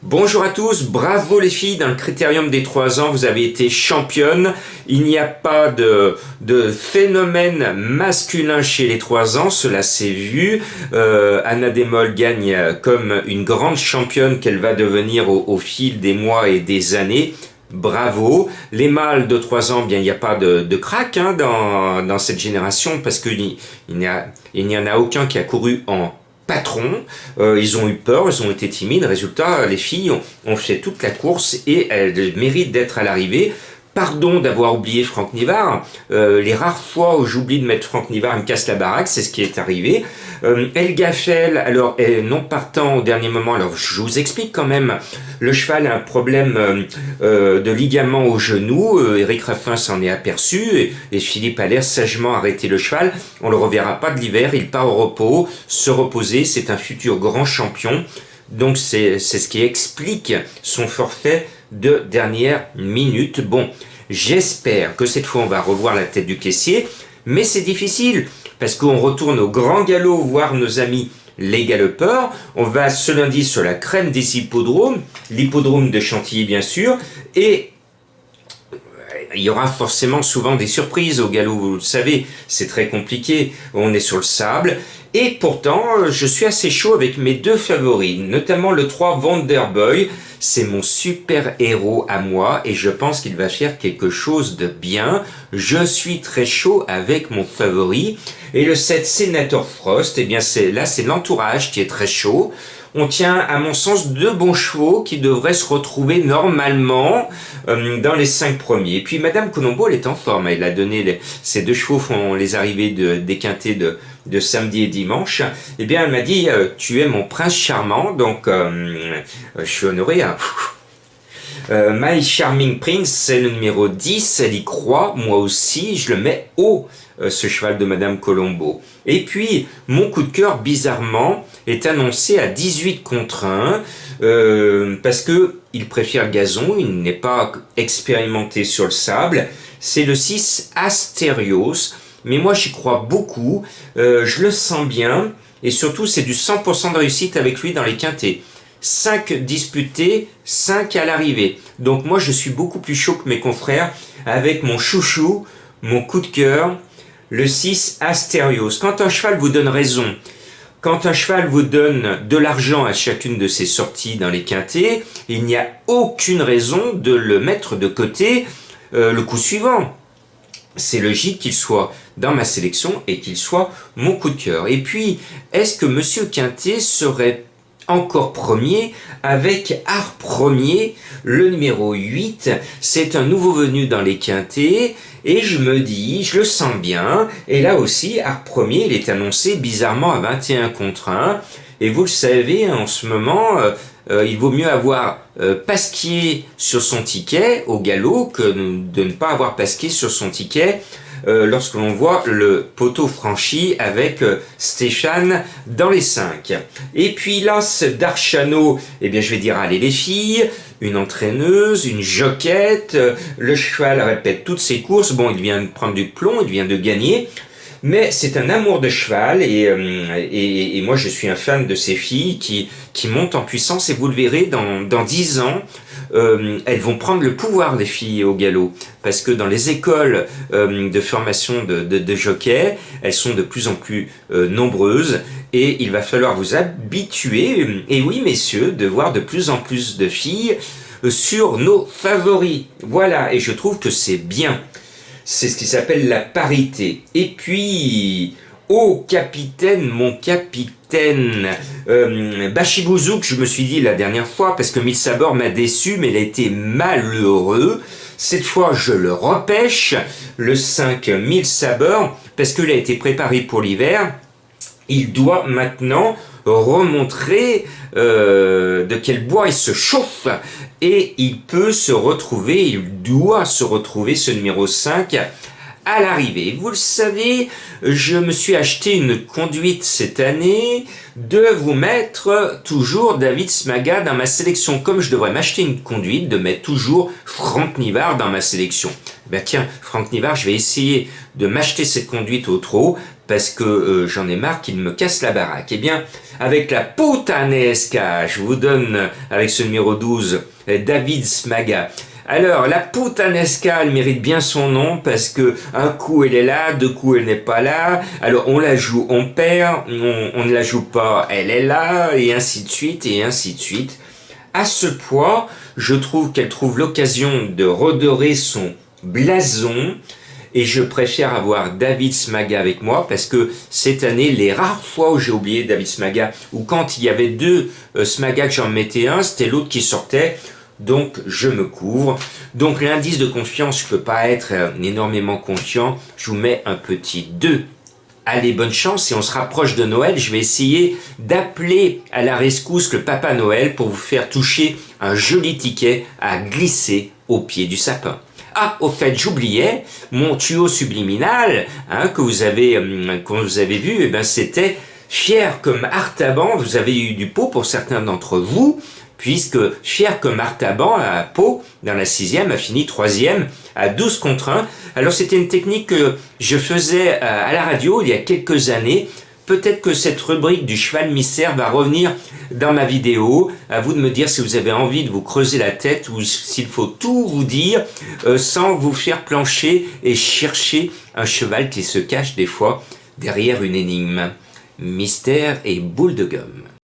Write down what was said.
Bonjour à tous, bravo les filles, dans le critérium des 3 ans, vous avez été championne. Il n'y a pas de phénomène masculin chez les 3 ans, cela s'est vu. Anna Demol gagne comme une grande championne qu'elle va devenir au fil des mois et des années. Bravo. Les mâles de 3 ans, bien il n'y a pas de crack dans cette génération parce qu'il n'y en a aucun qui a couru en patron. Ils ont eu peur, ils ont été timides. Résultat, les filles ont fait toute la course et elles méritent d'être à l'arrivée. Pardon d'avoir oublié Franck Nivard. Les rares fois où j'oublie de mettre Franck Nivard, il me casse la baraque, c'est ce qui est arrivé. Elga Fell, alors, non partant au dernier moment, alors je vous explique quand même. Le cheval a un problème de ligament au genou. Eric Raffin s'en est aperçu et Philippe Allaire sagement arrêté le cheval. On le reverra pas de l'hiver, il part au repos, se reposer, c'est un futur grand champion. Donc c'est ce qui explique son forfait de dernière minute. Bon, j'espère que cette fois on va revoir la tête du caissier, mais c'est difficile parce qu'on retourne au grand galop voir nos amis les galopeurs. On va ce lundi sur la crème des hippodromes, l'hippodrome de Chantilly bien sûr, et il y aura forcément souvent des surprises au galop, vous le savez, c'est très compliqué, on est sur le sable. Et pourtant, je suis assez chaud avec mes 2 favoris, notamment le 3 Wonderboy. C'est mon super héros à moi et je pense qu'il va faire quelque chose de bien. Je suis très chaud avec mon favori. Et le 7 Senator Frost, eh bien c'est l'entourage qui est très chaud. On tient, à mon sens, 2 bons chevaux qui devraient se retrouver normalement dans les 5 premiers. Et puis Madame Colombo, elle est en forme. Elle a donné ces 2 chevaux font les arrivées des quintets de samedi et dimanche. Eh bien, elle m'a dit, tu es mon prince charmant, donc je suis honoré. My Charming Prince, c'est le numéro 10, elle y croit, moi aussi, je le mets haut, ce cheval de Madame Colombo. Et puis, mon coup de cœur, bizarrement, est annoncé à 18 contre 1, parce que il préfère le gazon, il n'est pas expérimenté sur le sable. C'est le 6 Asterios, mais moi j'y crois beaucoup, je le sens bien, et surtout c'est du 100% de réussite avec lui dans les quintets. 5 disputés, 5 à l'arrivée. Donc moi je suis beaucoup plus chaud que mes confrères avec mon chouchou, mon coup de cœur, le 6 Asterios. Quand un cheval vous donne raison, quand un cheval vous donne de l'argent à chacune de ses sorties dans les quintets, il n'y a aucune raison de le mettre de côté le coup suivant. C'est logique qu'il soit dans ma sélection et qu'il soit mon coup de cœur. Et puis, est-ce que Monsieur Quintet serait encore premier avec Art Premier, le numéro 8, c'est un nouveau venu dans les quintets, et je me dis, je le sens bien, et là aussi, Art Premier, il est annoncé bizarrement à 21 contre 1, et vous le savez, en ce moment, il vaut mieux avoir Pasquier sur son ticket au galop que de ne pas avoir Pasquier sur son ticket lorsque l'on voit le poteau franchi avec Stéphane dans les 5. Et puis l'As d'Archano, eh bien je vais dire allez les filles, une entraîneuse, une jockette, le cheval répète toutes ses courses, bon il vient de prendre du plomb, il vient de gagner, mais c'est un amour de cheval et moi je suis un fan de ces filles qui montent en puissance et vous le verrez dans 10 ans, elles vont prendre le pouvoir les filles au galop parce que dans les écoles de formation de jockey, elles sont de plus en plus nombreuses et il va falloir vous habituer, et oui messieurs, de voir de plus en plus de filles sur nos favoris. Voilà, et je trouve que c'est bien. C'est ce qui s'appelle la parité. Et puis, oh capitaine, mon capitaine, Bachibouzouk, je me suis dit la dernière fois, parce que Mille Sabords m'a déçu, mais il a été malheureux. Cette fois, je le repêche, le 5 Mille Sabords, parce qu'il a été préparé pour l'hiver. Il doit maintenant remontrer de quel bois il se chauffe et il peut se retrouver, il doit se retrouver ce numéro 5 à l'arrivée. Vous le savez, je me suis acheté une conduite cette année de vous mettre toujours David Smaga dans ma sélection, comme je devrais m'acheter une conduite, de mettre toujours Franck Nivard dans ma sélection. Ben tiens, Franck Nivard, je vais essayer de m'acheter cette conduite au trot, parce que j'en ai marre qu'il me casse la baraque. Eh bien, avec la Putanesca, je vous donne, avec ce numéro 12, David Smaga. Alors, la Putanesca, elle mérite bien son nom, parce que un coup elle est là, deux coups elle n'est pas là, alors on la joue, on perd, on ne la joue pas, elle est là, et ainsi de suite, et ainsi de suite. À ce point, je trouve qu'elle trouve l'occasion de redorer son blason, et je préfère avoir David Smaga avec moi parce que cette année, les rares fois où j'ai oublié David Smaga, ou quand il y avait deux Smaga que j'en mettais un, c'était l'autre qui sortait, donc je me couvre. Donc l'indice de confiance, je peux pas être énormément confiant, je vous mets un petit 2. Allez, bonne chance, et on se rapproche de Noël, je vais essayer d'appeler à la rescousse le Papa Noël pour vous faire toucher un joli ticket à glisser au pied du sapin. Ah, au fait, j'oubliais, mon tuyau subliminal que vous avez vu, eh ben, c'était fier comme Artaban. Vous avez eu du pot pour certains d'entre vous, puisque fier comme Artaban à Pau, dans la 6e, a fini 3e à 12 contre 1. Alors c'était une technique que je faisais à la radio il y a quelques années. Peut-être que cette rubrique du cheval mystère va revenir dans ma vidéo. À vous de me dire si vous avez envie de vous creuser la tête ou s'il faut tout vous dire sans vous faire plancher et chercher un cheval qui se cache des fois derrière une énigme. Mystère et boule de gomme.